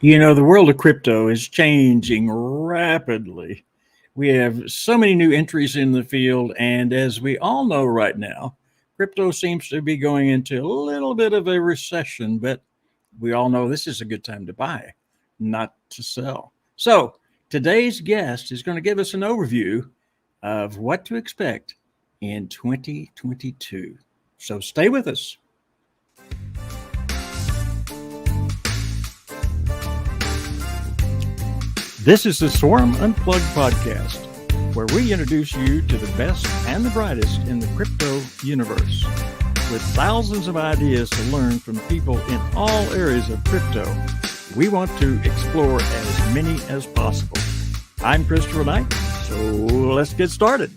The world of crypto is changing rapidly. We have so many new entries in the field, and as we all know right now, crypto seems to be going into a little bit of a recession, but we all know this is a good time to buy, not to sell. So, today's guest is going to give us an overview of what to expect in 2022. So, stay with us. This is the Swarm Unplugged podcast, where we introduce you to the best and the brightest in the crypto universe. With thousands of ideas to learn from people in all areas of crypto, we want to explore as many as possible. I'm Christopher Knight, so let's get started.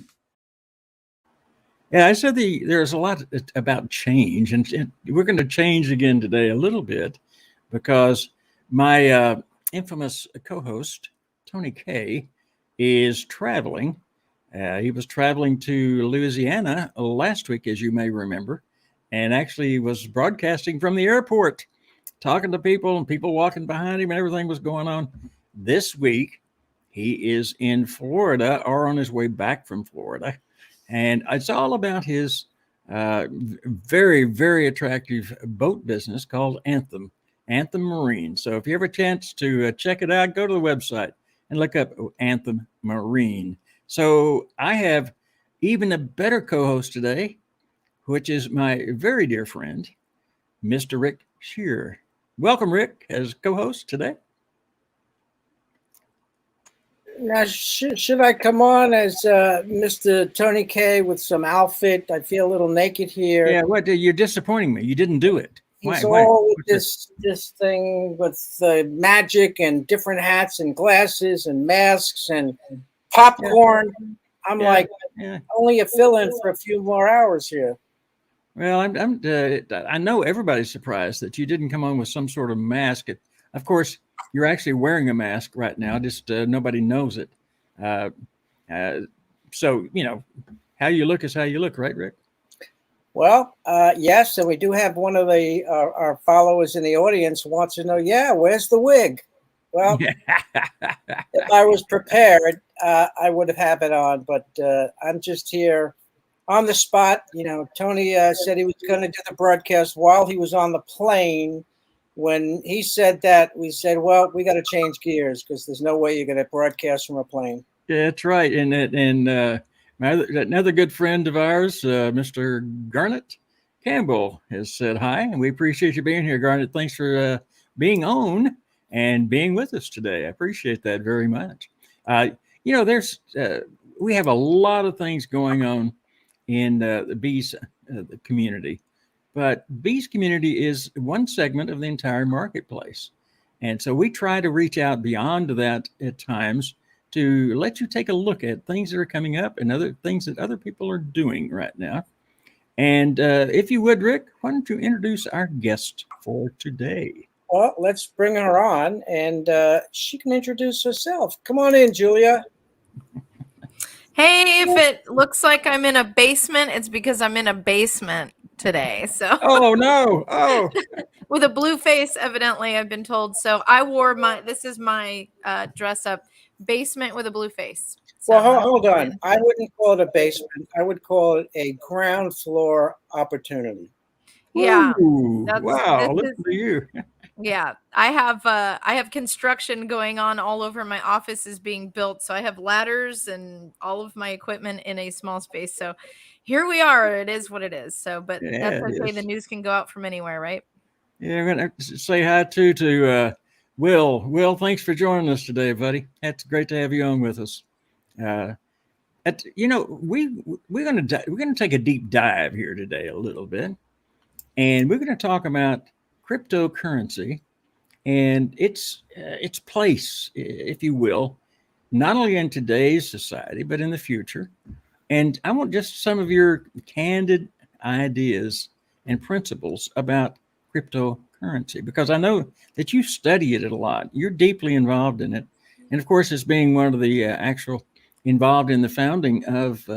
Yeah, I said there's a lot about change, and we're going to change again today a little bit because my infamous co-host, Tony K, is traveling. He was traveling to Louisiana last week, as you may remember, and actually was broadcasting from the airport, talking to people and people walking behind him and everything was going on. This week, he is in Florida or on his way back from Florida, and it's all about his very, very attractive boat business called Anthem Marine. So if you have a chance to check it out, go to the website and look up Anthem Marine. So I have even a better co-host today, which is my very dear friend, Mr. Rick Scherer. Welcome, Rick, as co-host today. Now, should I come on as Mr. Tony K with some outfit? I feel a little naked here. Yeah, you're disappointing me. You didn't do it. He's all with this thing with magic and different hats and glasses and masks and popcorn. I'm only a fill-in for a few more hours here. Well, I know everybody's surprised that you didn't come on with some sort of mask. Of course, you're actually wearing a mask right now. Just nobody knows it. So how you look is how you look, right, Rick? Well, yes, and we do have one of our followers in the audience wants to know, where's the wig? Well, if I was prepared, I would have it on, but I'm just here on the spot. Tony said he was going to do the broadcast while he was on the plane. When he said that, we said, well, we got to change gears because there's no way you're going to broadcast from a plane. Yeah, that's right. And another good friend of ours, Mr. Garnet Campbell, has said hi, and we appreciate you being here, Garnet. Thanks for being on and being with us today. I appreciate that very much. There's we have a lot of things going on in the bees community, but bees community is one segment of the entire marketplace, and so we try to reach out beyond that at times to let you take a look at things that are coming up and other things that other people are doing right now. And if you would, Rick, why don't you introduce our guest for today? Well, let's bring her on, and she can introduce herself. Come on in, Julia. Hey, if it looks like I'm in a basement, it's because I'm in a basement today. So. Oh, no. Oh. With a blue face, evidently, I've been told. So I wore this is my dress up basement with a blue face. So well, hold on. I wouldn't call it a basement. I would call it a ground floor opportunity. Yeah. Ooh, wow. Listen to you. Yeah. I have construction going on all over. My office is being built. So I have ladders and all of my equipment in a small space. So here we are. It is what it is. So, but that's okay. The news can go out from anywhere, right? Yeah, I'm going to say hi to Will. Will, thanks for joining us today, buddy. It's great to have you on with us. We're going to take a deep dive here today a little bit, and we're going to talk about cryptocurrency and its place, if you will, not only in today's society but in the future. And I want just some of your candid ideas and principles about cryptocurrency, because I know that you study it a lot. You're deeply involved in it. And of course, as being one of the actual involved in the founding of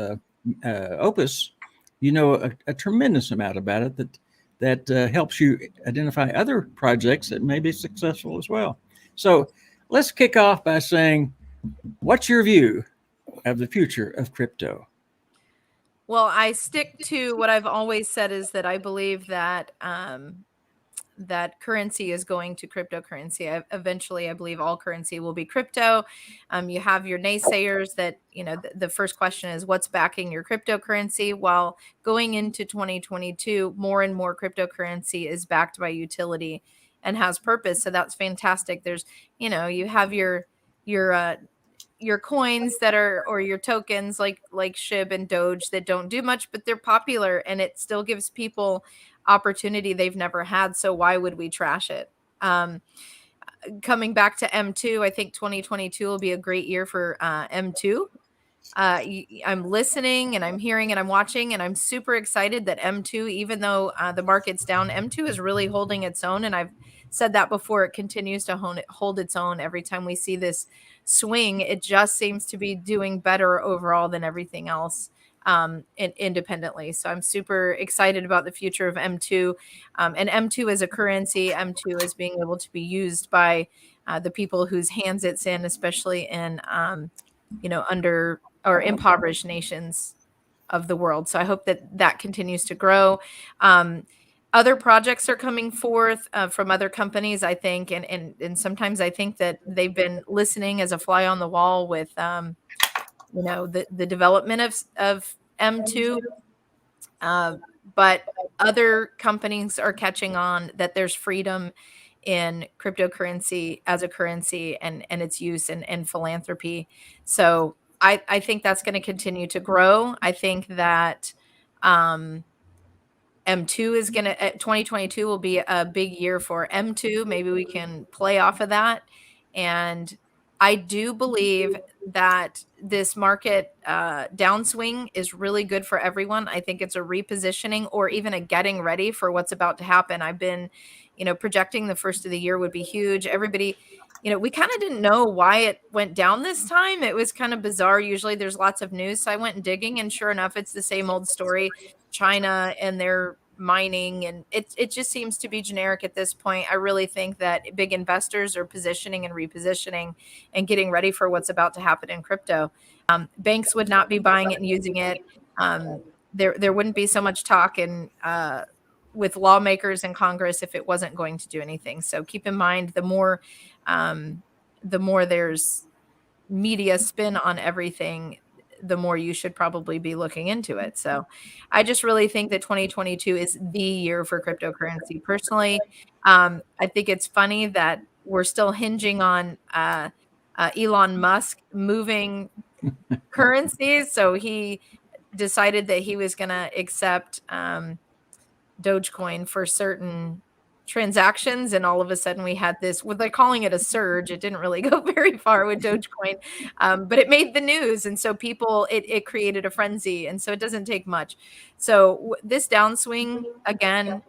Opus, you know a tremendous amount about it that helps you identify other projects that may be successful as well. So let's kick off by saying, what's your view of the future of crypto? Well, I stick to what I've always said is that I believe that that currency is going to cryptocurrency. Eventually, I believe all currency will be crypto. You have your naysayers that, the first question is what's backing your cryptocurrency? Well, going into 2022, more and more cryptocurrency is backed by utility and has purpose. So that's fantastic. There's, you have your coins that are, or your tokens like SHIB and Doge that don't do much, but they're popular and it still gives people opportunity they've never had. So why would we trash it? Coming back to M2, I think 2022 will be a great year for M2. I'm listening and I'm hearing and I'm watching and I'm super excited that M2, even though the market's down, M2 is really holding its own. And I've said that before, it continues to hold its own. Every time we see this swing, it just seems to be doing better overall than everything else independently. So I'm super excited about the future of M2. And M2 as a currency, M2 is being able to be used by the people whose hands it's in, especially in, under or impoverished nations of the world. So I hope that that continues to grow. Other projects are coming forth from other companies, I think, and sometimes I think that they've been listening as a fly on the wall with, the development of M2. But other companies are catching on that there's freedom in cryptocurrency as a currency and its use and philanthropy. So I think that's going to continue to grow. I think that M2 is going to, 2022 will be a big year for M2. Maybe we can play off of that. And I do believe that this market downswing is really good for everyone. I think it's a repositioning or even a getting ready for what's about to happen. I've been, projecting the first of the year would be huge. Everybody, we kind of didn't know why it went down this time. It was kind of bizarre. Usually there's lots of news. So I went digging and sure enough, it's the same old story. China and their mining, and it just seems to be generic at this point. I really think that big investors are positioning and repositioning and getting ready for what's about to happen in crypto. Banks would not be buying it and using it. There wouldn't be so much talk with lawmakers in Congress if it wasn't going to do anything. So keep in mind, the more there's media spin on everything, the more you should probably be looking into it. So I just really think that 2022 is the year for cryptocurrency. Personally, I think it's funny that we're still hinging on Elon Musk moving currencies. So he decided that he was going to accept Dogecoin for certain transactions, and all of a sudden we had this, they're calling it a surge. It didn't really go very far with Dogecoin, but it made the news, and so people, it created a frenzy, and so it doesn't take much. So this downswing again,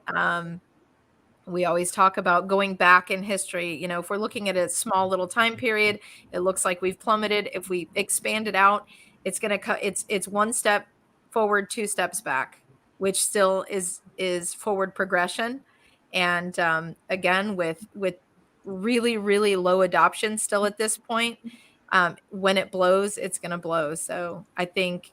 we always talk about going back in history. If we're looking at a small little time period, it looks like we've plummeted. If we expand it out, it's going to it's one step forward, two steps back, which still is forward progression. And again, with really, really low adoption still at this point, when it blows, it's going to blow. So I think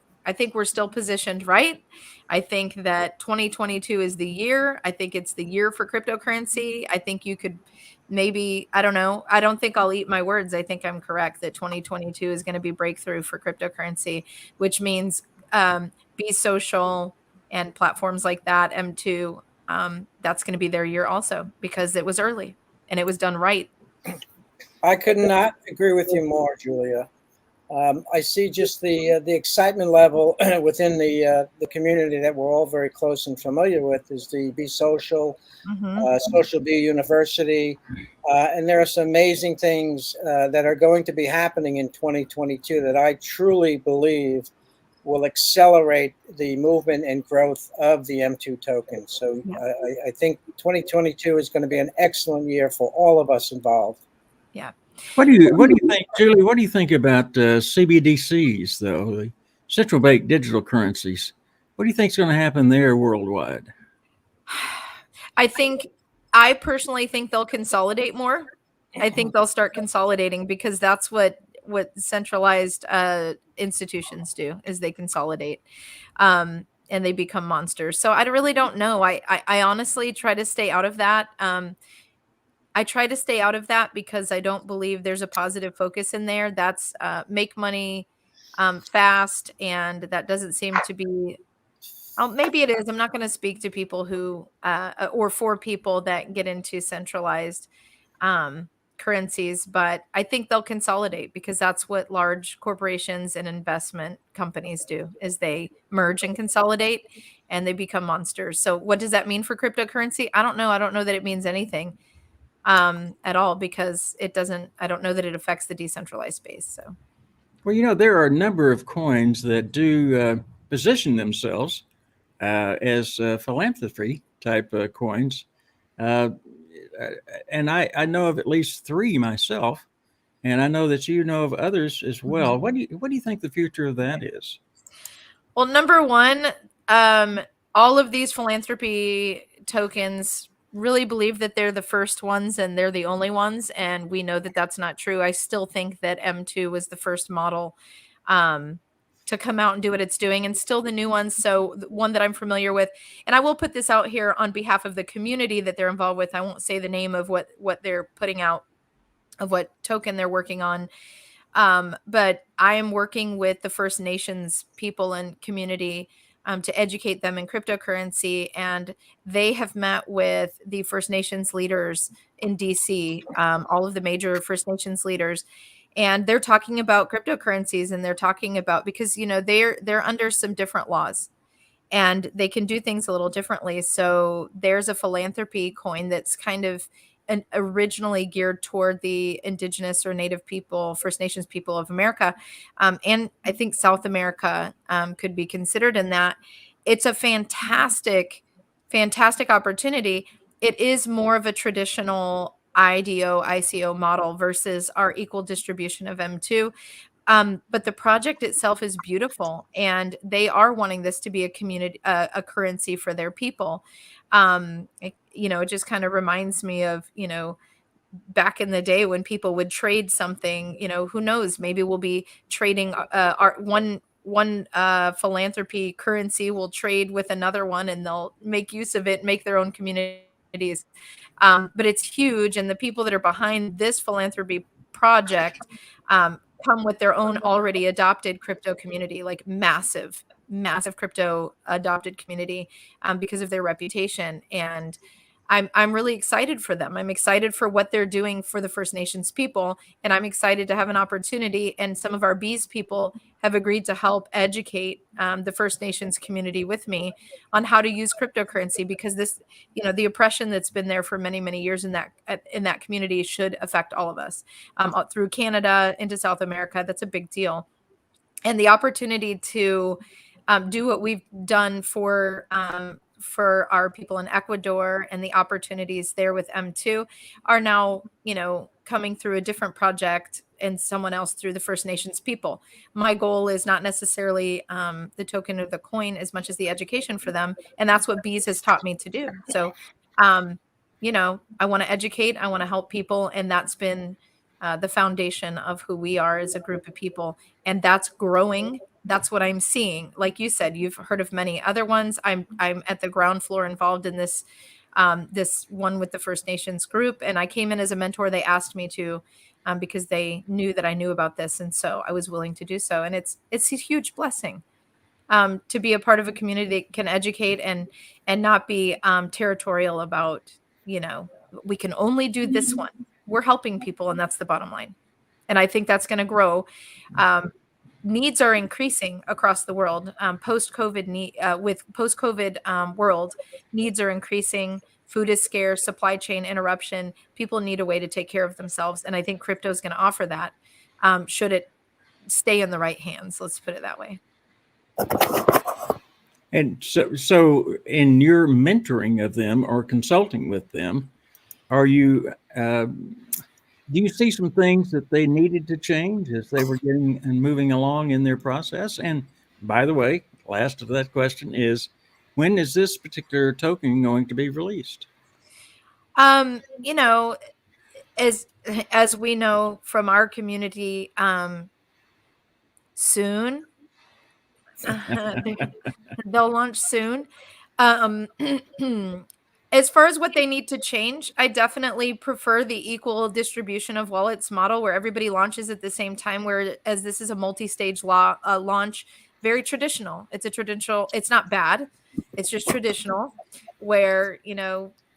we're still positioned right. I think that 2022 is the year. I think it's the year for cryptocurrency. I think you could maybe, I don't know. I don't think I'll eat my words. I think I'm correct that 2022 is going to be breakthrough for cryptocurrency, which means Be Social and platforms like that, M2, that's going to be their year also, because it was early and it was done right. I could not agree with you more, Julia. I see just the excitement level within the community that we're all very close and familiar with is the Be Social, Social Be University, and there are some amazing things that are going to be happening in 2022 that I truly believe will accelerate the movement and growth of the M2 token. So I think 2022 is going to be an excellent year for all of us involved. Yeah. What do you think, Julie? What do you think about CBDCs, though, the central bank digital currencies? What do you think is going to happen there worldwide? I personally think they'll consolidate more. I think they'll start consolidating, because that's what centralized institutions do, is they consolidate. And they become monsters. So I really don't know. I honestly try to stay out of that. I try to stay out of that because I don't believe there's a positive focus in there. That's make money fast, and that doesn't seem to be. Oh, maybe it is. I'm not going to speak to people who, or for people that get into centralized currencies, but I think they'll consolidate, because that's what large corporations and investment companies do, is they merge and consolidate, and they become monsters. So what does that mean for cryptocurrency? I don't know. I don't know that it means anything at all, because it doesn't, I don't know that it affects the decentralized space. So, well, there are a number of coins that do position themselves as philanthropy type coins. And I know of at least 3 myself, and I know that you know of others as well. What do you think the future of that is? well, number one, all of these philanthropy tokens really believe that they're the first ones and they're the only ones, and we know that that's not true. I still think that M2 was the first model to come out and do what it's doing, and still the new ones. So the one that I'm familiar with, and I will put this out here on behalf of the community that they're involved with. I won't say the name of what they're putting out, of what token they're working on. But I am working with the First Nations people and community to educate them in cryptocurrency. And they have met with the First Nations leaders in DC, all of the major First Nations leaders. And they're talking about cryptocurrencies, and they're talking about, because, they're under some different laws, and they can do things a little differently. So there's a philanthropy coin that's kind of originally geared toward the indigenous or native people, First Nations people of America. And I think South America could be considered in that. It's a fantastic, fantastic opportunity. It is more of a traditional ICO model versus our equal distribution of M2. But the project itself is beautiful, and they are wanting this to be a community, a currency for their people. It just kind of reminds me of, back in the day when people would trade something. Who knows? Maybe we'll be trading our one philanthropy currency will trade with another one, and they'll make use of it, make their own communities. But it's huge, and the people that are behind this philanthropy project come with their own already adopted crypto community, like massive crypto adopted community, because of their reputation. And I'm really excited for them. I'm excited for what they're doing for the First Nations people, and I'm excited to have an opportunity. And some of our bees people have agreed to help educate the First Nations community with me on how to use cryptocurrency, because this, the oppression that's been there for many, many years in that community should affect all of us, through Canada into South America. That's a big deal. And the opportunity to do what we've done for our people in Ecuador, and the opportunities there with M2 are now, coming through a different project and someone else through the First Nations people. My goal is not necessarily the token or the coin as much as the education for them. And that's what Bees has taught me to do. So, I want to educate, I want to help people. And that's been the foundation of who we are as a group of people. And that's growing. That's what I'm seeing. Like you said, you've heard of many other ones. I'm at the ground floor involved in this this one with the First Nations group, and I came in as a mentor. They asked me to, because they knew that I knew about this, and so I was willing to do so. And it's a huge blessing to be a part of a community that can educate and not be territorial about, we can only do this one. We're helping people, and that's the bottom line. And I think that's going to grow. Needs are increasing across the world. Post-COVID with post-COVID world, needs are increasing. Food is scarce, supply chain interruption. People need a way to take care of themselves, and I think crypto is going to offer that. Should it stay in the right hands? Let's put it that way. And so in your mentoring of them or consulting with them, are you? Do you see some things that they needed to change as they were getting and moving along in their process? And by the way, last of that question is, when is this particular token going to be released? As as we know from our community, soon. They'll launch soon. Um, as far as what they need to change, I definitely prefer the equal distribution of wallets model where everybody launches at the same time, whereas this is a multi-stage launch, very traditional. It's a traditional, it's not bad. It's just traditional where,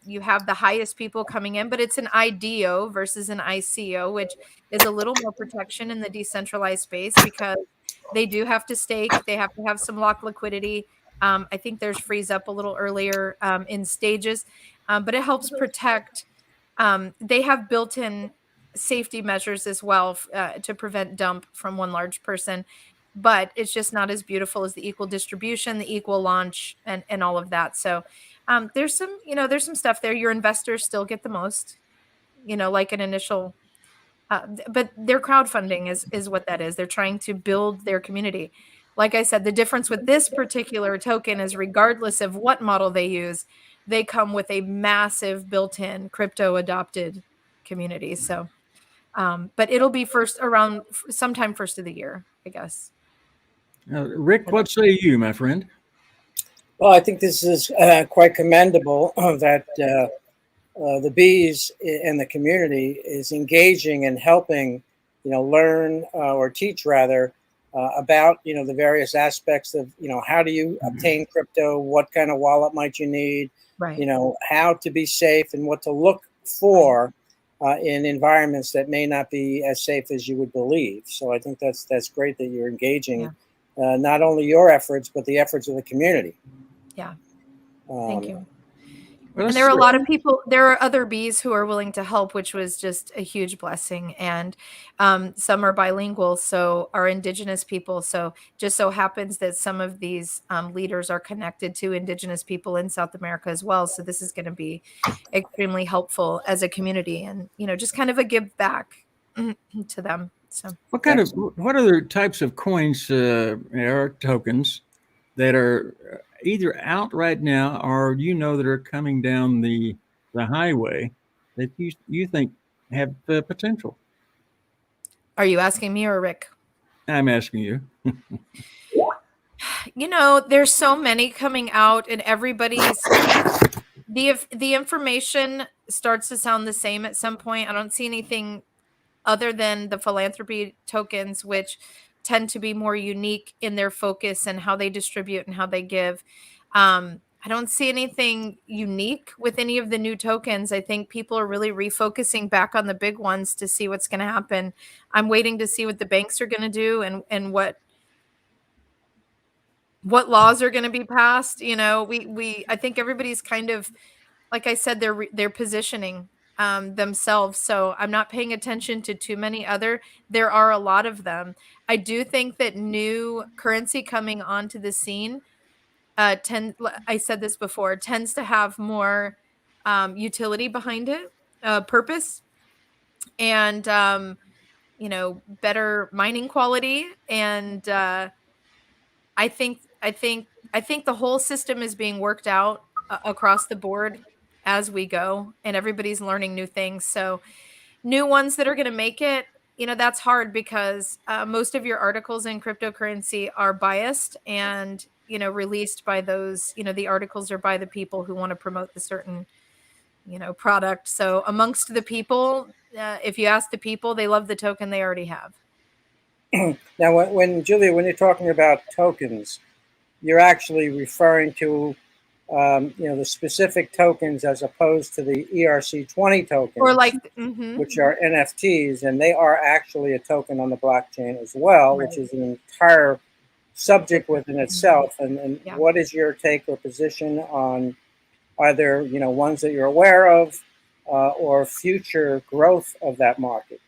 you have the highest people coming in, but it's an IDO versus an ICO, which is a little more protection in the decentralized space because they do have to stake. They have to have some lock liquidity. I think there's freeze up a little earlier in stages, but it helps protect. They have built-in safety measures as well to prevent dump from one large person, but it's just not as beautiful as the equal distribution, the equal launch, and all of that. So there's some stuff there. Your investors still get the most, like an initial but their crowdfunding is what that is. They're trying to build their community. Like I said, the difference with this particular token is regardless of what model they use, they come with a massive built-in crypto adopted community. So, but it'll be sometime first of the year, I guess. Rick, what say you, my friend? Well, I think this is quite commendable that the bees in the community is engaging and helping, learn or teach rather about, the various aspects of, how do you obtain crypto? What kind of wallet might you need? Right. How to be safe and what to look for in environments that may not be as safe as you would believe. So I think that's great that you're engaging not only your efforts, but the efforts of the community. Yeah. Thank you. Well, and there are a lot of people, there are other bees who are willing to help, which was just a huge blessing. And some are bilingual, so are indigenous people. So just so happens that some of these leaders are connected to indigenous people in South America as well. So this is going to be extremely helpful as a community and, just kind of a give back to them. So what other types of coins or tokens that are either out right now or that are coming down the highway that you think have potential? Are you asking me or Rick? I'm asking you. There's so many coming out and everybody's the information starts to sound the same at some point. I don't see anything other than the philanthropy tokens, which tend to be more unique in their focus and how they distribute and how they give. I don't see anything unique with any of the new tokens. I think people are really refocusing back on the big ones to see what's going to happen. I'm waiting to see what the banks are going to do and what laws are going to be passed. I think everybody's kind of, like I said, they're positioning themselves. So I'm not paying attention to too many there are a lot of them. I do think that new currency coming onto the scene I said this before, tends to have more utility behind it, purpose, and better mining quality. And I think the whole system is being worked out across the board as we go, and everybody's learning new things. So new ones that are going to make it, that's hard because most of your articles in cryptocurrency are biased and released by those, the articles are by the people who want to promote the certain product. So amongst the people, if you ask the people, they love the token they already have. Now, Julia, when you're talking about tokens, you're actually referring to the specific tokens as opposed to the ERC20 tokens, or which are NFTs, and they are actually a token on the blockchain as well, Right. which is an entire subject within itself. And Yeah. What is your take or position on either ones that you're aware of or future growth of that market?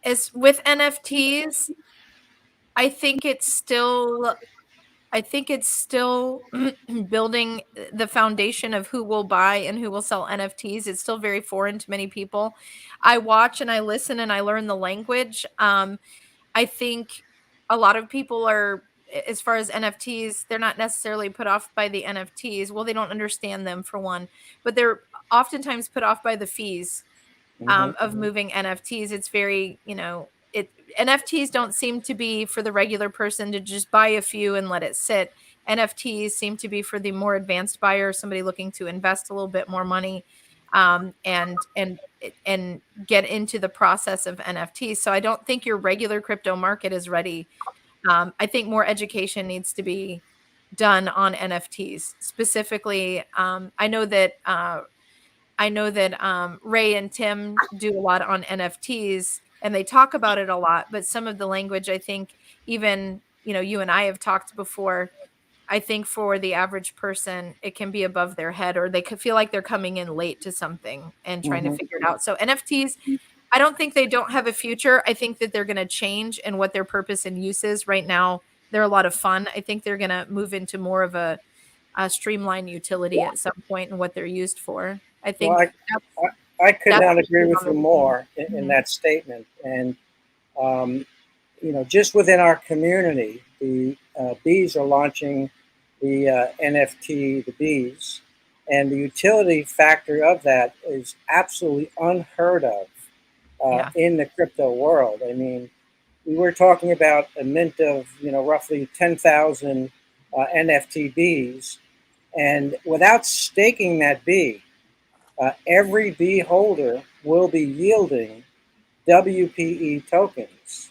As with NFTs, I think it's still building the foundation of who will buy and who will sell NFTs. It's still very foreign to many people. I watch and I listen and I learn the language. I think a lot of people are, as far as NFTs, they're not necessarily put off by the NFTs. Well, they don't understand them for one, but they're oftentimes put off by the fees of moving NFTs. It's very, NFTs don't seem to be for the regular person to just buy a few and let it sit. NFTs seem to be for the more advanced buyer, somebody looking to invest a little bit more money, and get into the process of NFTs. So I don't think your regular crypto market is ready. I think more education needs to be done on NFTs specifically. I know that Ray and Tim do a lot on NFTs and they talk about it a lot, but some of the language, I think, even, you and I have talked before, I think for the average person, it can be above their head, or they could feel like they're coming in late to something and trying to figure it out. So NFTs, I don't think they don't have a future. I think that they're going to change and what their purpose and use is. Right now, they're a lot of fun. I think they're going to move into more of a streamlined utility at some point and what they're used for. I think I could not agree with you more in that statement. And, just within our community, the bees are launching the NFT, the bees, and the utility factor of that is absolutely unheard of in the crypto world. I mean, we were talking about a mint of, roughly 10,000 NFT bees, and without staking that bee, every bee holder will be yielding WPE tokens.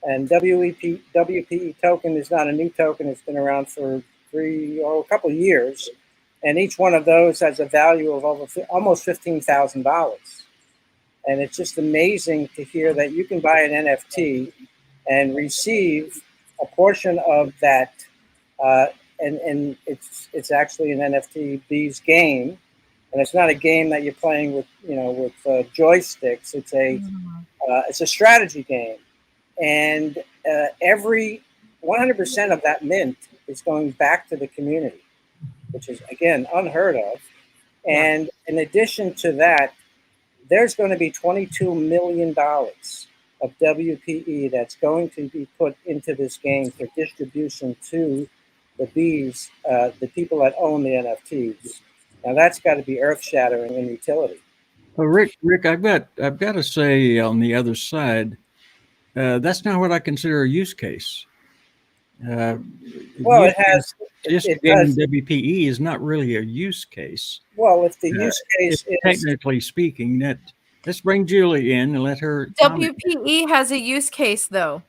And WPE token is not a new token. It's been around for a couple of years. And each one of those has a value of almost $15,000. And it's just amazing to hear that you can buy an NFT and receive a portion of that. And it's actually an NFT bees game. And it's not a game that you're playing with, with joysticks. It's a strategy game, and every 100% of that mint is going back to the community, which is again unheard of. And in addition to that, there's going to be $22 million of WPE that's going to be put into this game for distribution to the bees, the people that own the NFTs. Now that's got to be earth-shattering in utility. Well, Rick, I've got to say on the other side, that's not what I consider a use case. Well, it has just getting WPE is not really a use case. Well, if the use case is technically speaking, let's bring Julie in and let her. WPE has a use case though.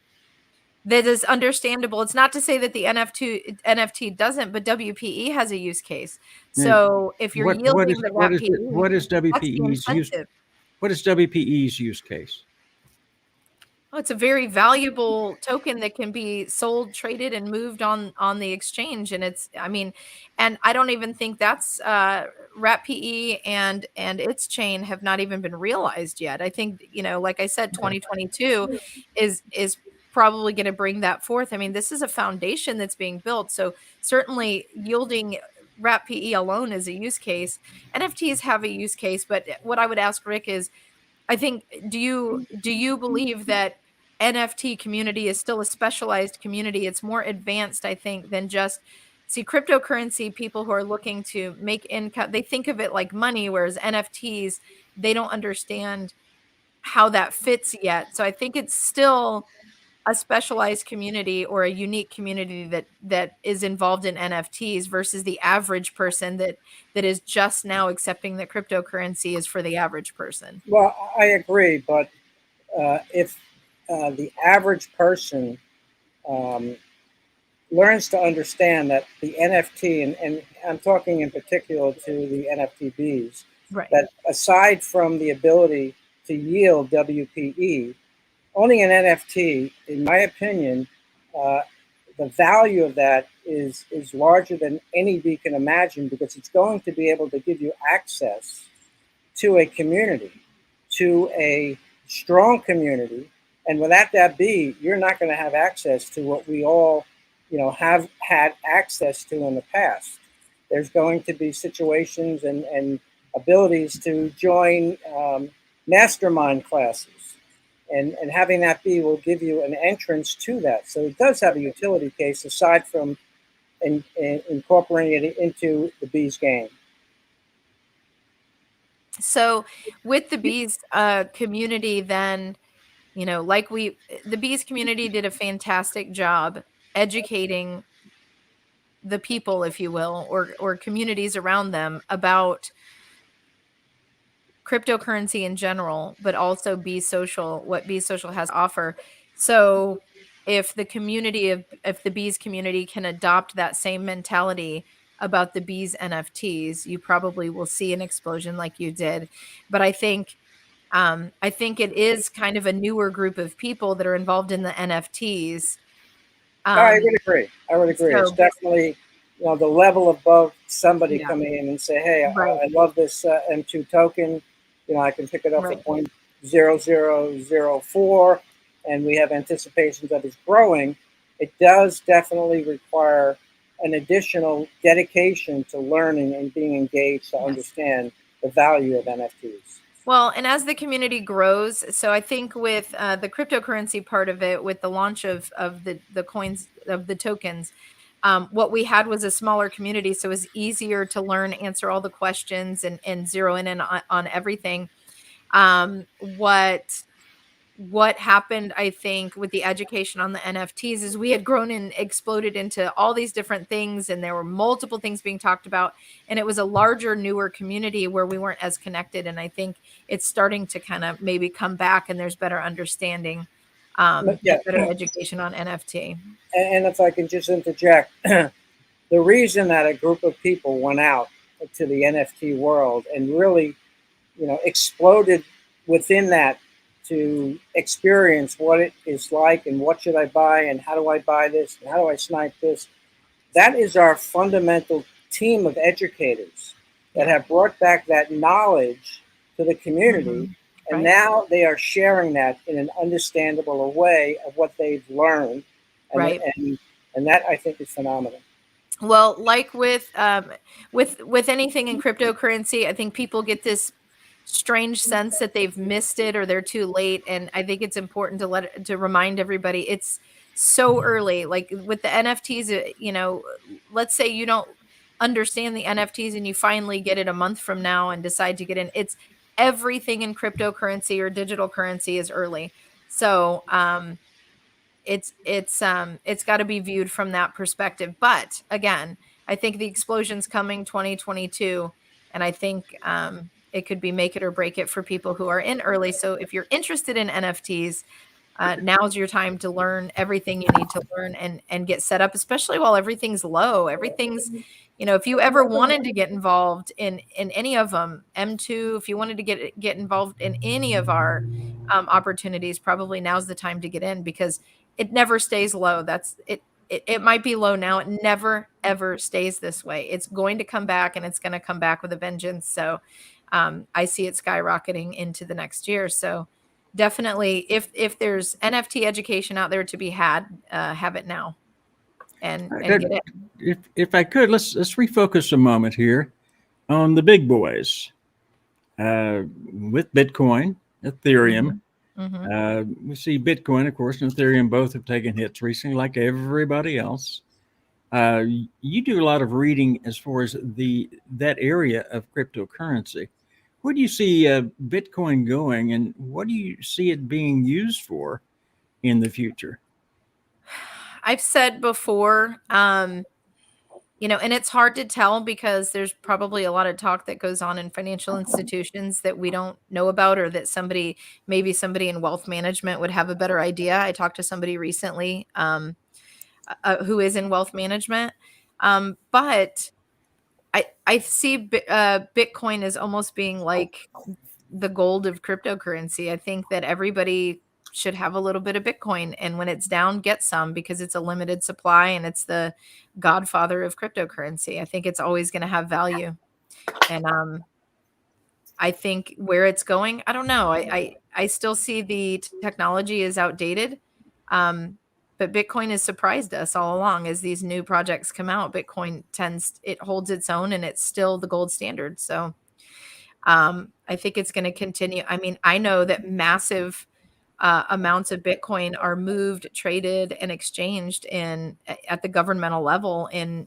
That is understandable. It's not to say that the NFT doesn't, but WPE has a use case. So if you're yielding the WPE, what is WPE's use? What is WPE's use case? Oh, it's a very valuable token that can be sold, traded, and moved on the exchange. And and I don't even think that's WRAP-PE and its chain have not even been realized yet. I think, like I said, 2022 is probably going to bring that forth. I mean, this is a foundation that's being built. So certainly yielding WRAP-PE alone is a use case. NFTs have a use case, but what I would ask Rick is, I think, do you believe that NFT community is still a specialized community? It's more advanced, I think, than just cryptocurrency. People who are looking to make income, they think of it like money, whereas NFTs, they don't understand how that fits yet. So I think it's still a specialized community or a unique community that is involved in NFTs versus the average person that is just now accepting that cryptocurrency is for the average person. Well, I agree, but if the average person learns to understand that the NFT, and I'm talking in particular to the NFTBs, right, that aside from the ability to yield WPE, owning an NFT, in my opinion, the value of that is larger than any bee can imagine, because it's going to be able to give you access to a community, to a strong community. And without that bee, you're not going to have access to what we all, have had access to in the past. There's going to be situations and abilities to join mastermind classes. And having that bee will give you an entrance to that. So it does have a utility case aside from incorporating it into the bees game. So with the bees community, then, the bees community did a fantastic job educating the people, if you will, or communities around them about cryptocurrency in general, but also Be Social, what Be Social has to offer. So if the bees community can adopt that same mentality about the bees NFTs, you probably will see an explosion like you did. But I think it is kind of a newer group of people that are involved in the NFTs. I would agree. I would agree. It's So definitely, the level above somebody yeah, coming in and say, "Hey, right, I love this M2 token. I can pick it up for right. 0.0004, and we have anticipations that it's growing." It does definitely require an additional dedication to learning and being engaged to Yes. understand the value of NFTs. Well, and as the community grows, so I think with the cryptocurrency part of it, with the launch of the coins, of the tokens, what we had was a smaller community, so it was easier to learn, answer all the questions, and zero in on everything. What happened, I think, with the education on the NFTs is we had grown and exploded into all these different things, and there were multiple things being talked about, and it was a larger, newer community where we weren't as connected. And I think it's starting to kind of maybe come back, and there's better understanding, But yeah, better education on NFT. and if I can just interject, the reason that a group of people went out to the NFT world and really, exploded within that to experience what it is like and what should I buy and how do I buy this and how do I snipe this. That is our fundamental team of educators that have brought back that knowledge to the community. And Right. now they are sharing that in an understandable way of what they've learned. And, Right. and that I think is phenomenal. Well, like with anything in cryptocurrency, I think people get this strange sense that they've missed it or they're too late, and I think it's important to remind everybody it's so early. Like with the NFTs, let's say you don't understand the NFTs and you finally get it a month from now and decide to get in. It's everything in cryptocurrency or digital currency is early. So, it's got to be viewed from that perspective. But again, I think the explosion's coming 2022, and I think it could be make it or break it for people who are in early. So if you're interested in NFTs, now's your time to learn everything you need to learn and get set up, especially while everything's low. Everything's, if you ever wanted to get involved in any of them, M2, if you wanted to get involved in any of our opportunities, probably now's the time to get in, because it never stays low. That's it. It might be low now. It never ever stays this way. It's going to come back, and it's going to come back with a vengeance. So I see it skyrocketing into the next year. So definitely, if there's NFT education out there to be had, have it now and get it. If I could, let's refocus a moment here on the big boys with Bitcoin, Ethereum. We see Bitcoin, of course, and Ethereum both have taken hits recently, like everybody else. You do a lot of reading as far as that area of cryptocurrency. Where do you see Bitcoin going, and what do you see it being used for in the future? I've said before, and it's hard to tell because there's probably a lot of talk that goes on in financial institutions that we don't know about, or that maybe somebody in wealth management would have a better idea. I talked to somebody recently who is in wealth management, but I see Bitcoin as almost being like the gold of cryptocurrency. I think that everybody should have a little bit of Bitcoin, and when it's down, get some, because it's a limited supply and it's the godfather of cryptocurrency. I think it's always going to have value. And I think where it's going, I don't know. I still see the technology is outdated. But Bitcoin has surprised us all along as these new projects come out. Bitcoin it holds its own, and it's still the gold standard. So I think it's going to continue. I mean, I know that massive amounts of Bitcoin are moved, traded, and exchanged at the governmental level in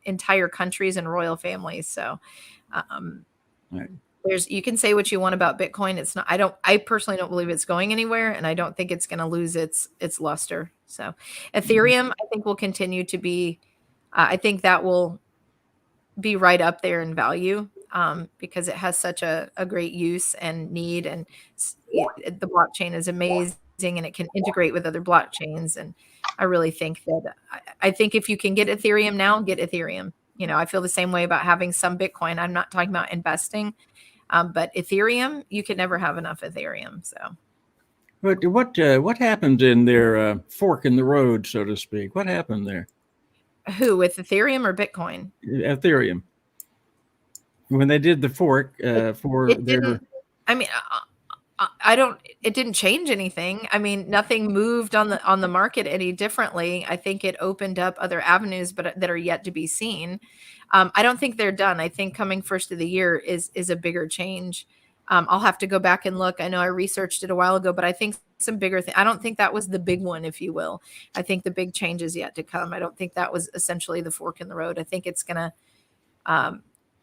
entire countries and royal families. So, Right. You can say what you want about Bitcoin. It's not, I personally don't believe it's going anywhere, and I don't think it's going to lose its luster. So Ethereum, I think, will continue to be, I think that will be right up there in value, because it has such a great use and need, and the blockchain is amazing, and it can integrate with other blockchains. And I really think that, I think if you can get Ethereum now, get Ethereum. I feel the same way about having some Bitcoin. I'm not talking about investing, but Ethereum, you can never have enough Ethereum. So, what happened in their fork in the road, so to speak? What happened there? Who, with Ethereum or Bitcoin? Ethereum. When they did the fork for their, I mean, it didn't change anything. I mean, nothing moved on the market any differently. I think it opened up other avenues, but that are yet to be seen. I don't think they're done. I think coming first of the year is a bigger change. I'll have to go back and look. I know I researched it a while ago, but I think some bigger thing. I don't think that was the big one, if you will. I think the big change is yet to come. I don't think that was essentially the fork in the road. I think it's going to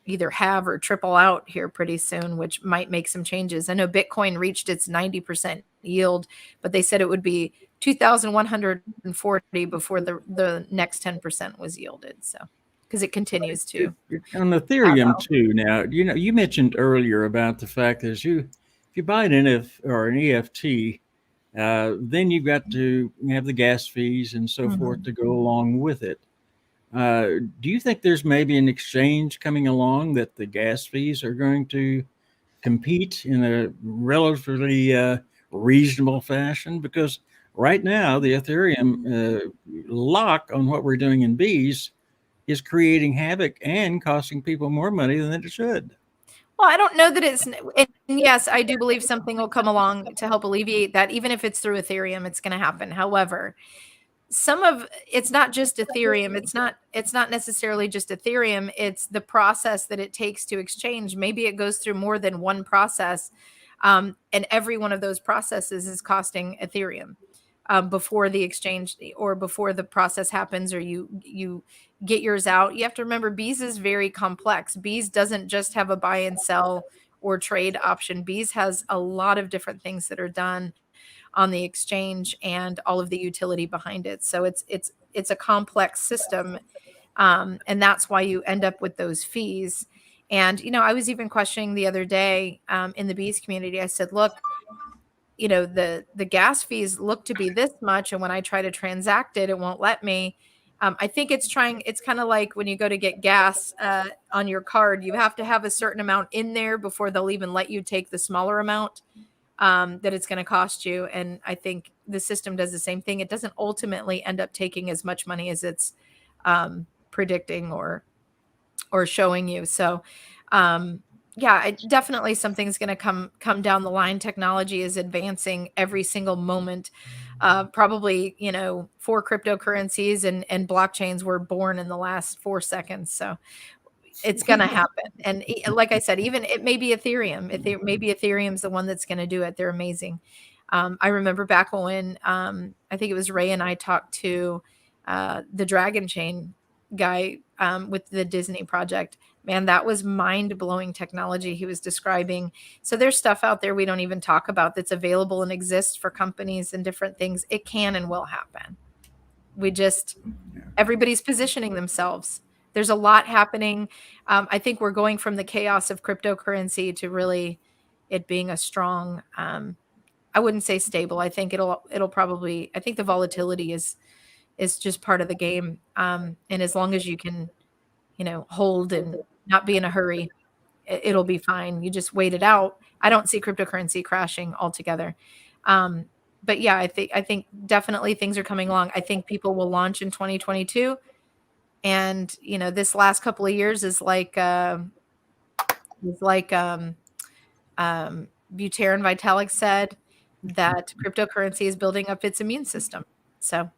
either have or triple out here pretty soon, which might make some changes. I know Bitcoin reached its 90% yield, but they said it would be 2,140 before the next 10% was yielded. So, because it continues to. On Ethereum too. Now, you mentioned earlier about the fact that if you buy an EFT, then you've got to have the gas fees and so forth to go along with it. Do you think there's maybe an exchange coming along that the gas fees are going to compete in a relatively reasonable fashion? Because right now, the Ethereum lock on what we're doing in bees is creating havoc and costing people more money than it should. Well, I don't know that it's, and yes, I do believe something will come along to help alleviate that. Even if it's through Ethereum, it's going to happen. However, it's not just Ethereum. It's not necessarily just Ethereum. It's the process that it takes to exchange. Maybe it goes through more than one process. And every one of those processes is costing Ethereum before the exchange or before the process happens, or you get yours out. You have to remember, Bees is very complex. Bees doesn't just have a buy and sell or trade option. Bees has a lot of different things that are done on the exchange and all of the utility behind it. So it's a complex system. And that's why you end up with those fees. And, I was even questioning the other day in the Bees community. I said, look, the gas fees look to be this much. And when I try to transact it, it won't let me. I think it's kind of like when you go to get gas on your card, you have to have a certain amount in there before they'll even let you take the smaller amount that it's going to cost you. And I think the system does the same thing. It doesn't ultimately end up taking as much money as it's predicting or showing you. So, definitely something's going to come down the line. Technology is advancing every single moment. Probably, 4 cryptocurrencies and blockchains were born in the last 4 seconds. So it's going to happen. And like I said, even it may be Ethereum. Maybe Ethereum's the one that's going to do it. They're amazing. I remember back when I think it was Ray and I talked to the Dragon Chain guy with the Disney project. Man, that was mind-blowing technology he was describing. So there's stuff out there we don't even talk about that's available and exists for companies and different things. It can and will happen. Everybody's positioning themselves. There's a lot happening. I think we're going from the chaos of cryptocurrency to really it being a strong, I wouldn't say stable. I think it'll probably, I think the volatility is just part of the game. And as long as you can, hold and not be in a hurry, it'll be fine. You just wait it out. I don't see cryptocurrency crashing altogether. But yeah, I think definitely things are coming along. I think people will launch in 2022. And, this last couple of years is like Buterin Vitalik said, that cryptocurrency is building up its immune system. So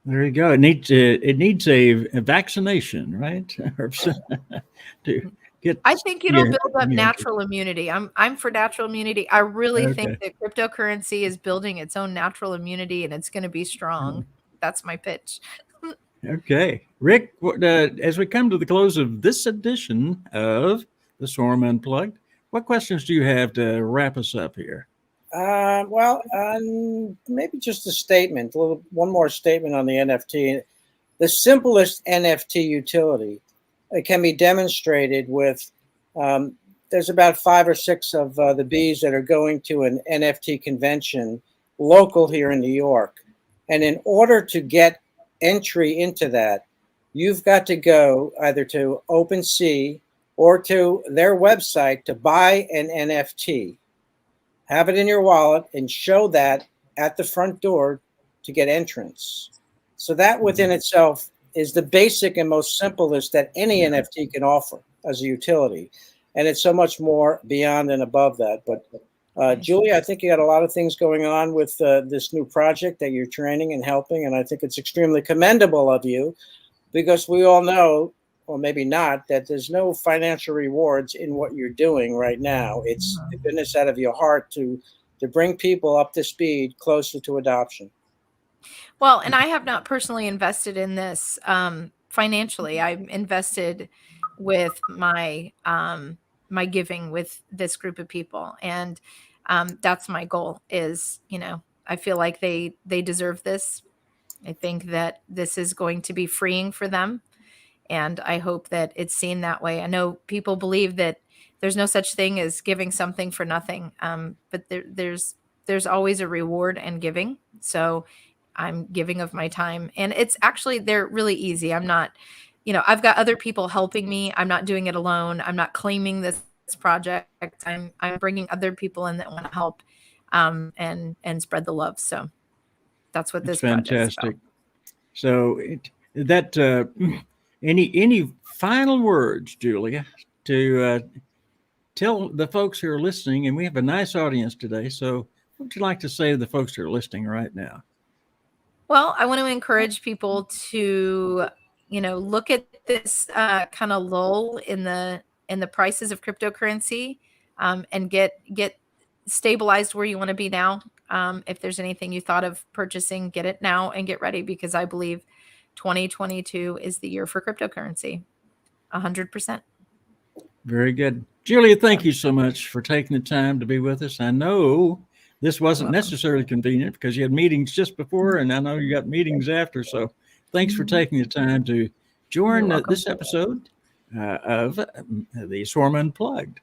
there you go. It needs a vaccination, right? to get. I think it'll build up natural immunity. I'm for natural immunity. I really think that cryptocurrency is building its own natural immunity, and it's going to be strong. That's my pitch. Okay, Rick. As we come to the close of this edition of the Swarm Unplugged. What questions do you have to wrap us up here? Maybe just a statement, one more statement on the NFT. The simplest NFT utility can be demonstrated with, there's about 5 or 6 of the bees that are going to an NFT convention local here in New York. And in order to get entry into that, you've got to go either to OpenSea or to their website to buy an NFT, have it in your wallet, and show that at the front door to get entrance. So that within itself is the basic and most simplest that any NFT can offer as a utility. And it's so much more beyond and above that. But Julie, I think you got a lot of things going on with this new project that you're training and helping. And I think it's extremely commendable of you, because we all know, or maybe not, that there's no financial rewards in what you're doing right now. It's the goodness out of your heart to bring people up to speed closer to adoption. Well, and I have not personally invested in this financially. I've invested with my my giving with this group of people, and that's my goal. Is, I feel like they deserve this. I think that this is going to be freeing for them, and I hope that it's seen that way. I know people believe that there's no such thing as giving something for nothing, but there's always a reward in giving. So I'm giving of my time, and it's actually, they're really easy. I'm not, I've got other people helping me. I'm not doing it alone. I'm not claiming this project. I'm bringing other people in that want to help, and spread the love. So that's what this project is about. So any final words, Julia, to tell the folks who are listening? And we have a nice audience today. So what would you like to say to the folks who are listening right now? Well, I want to encourage people to, look at this kind of lull in the prices of cryptocurrency, and get stabilized where you want to be now. If there's anything you thought of purchasing, get it now and get ready, because I believe 2022 is the year for cryptocurrency. 100%. Very good. Julia, thank you so much for taking the time to be with us. I know this wasn't necessarily convenient because you had meetings just before, and I know you got meetings after. So thanks for taking the time to join this episode of the Swarm Unplugged.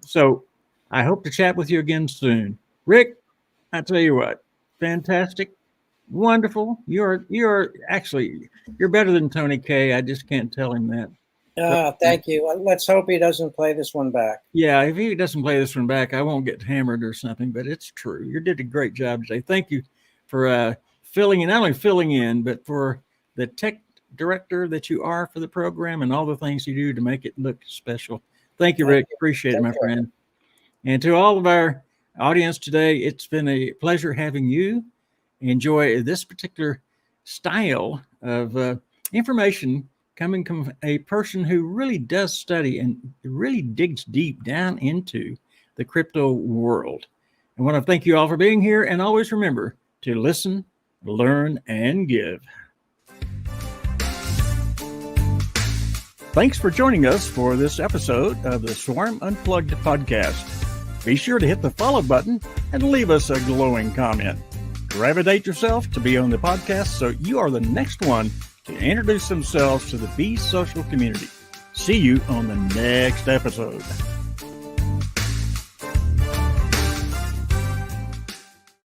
So I hope to chat with you again soon. Rick, I tell you what, fantastic, wonderful. You're better than Tony K. I just can't tell him that. Thank you. Let's hope he doesn't play this one back. Yeah, if he doesn't play this one back, I won't get hammered or something, but it's true. You did a great job today. Thank you for not only filling in, but for the tech director that you are for the program and all the things you do to make it look special. Thank you, Rick. Appreciate it, my friend. And to all of our audience today, it's been a pleasure having you enjoy this particular style of information coming from a person who really does study and really digs deep down into the crypto world. I want to thank you all for being here, and always remember to listen, learn, and give. Thanks for joining us for this episode of the Swarm Unplugged podcast. Be sure to hit the follow button and leave us a glowing comment. Gravitate yourself to be on the podcast so you are the next one to introduce themselves to the Bee social community. See you on the next episode.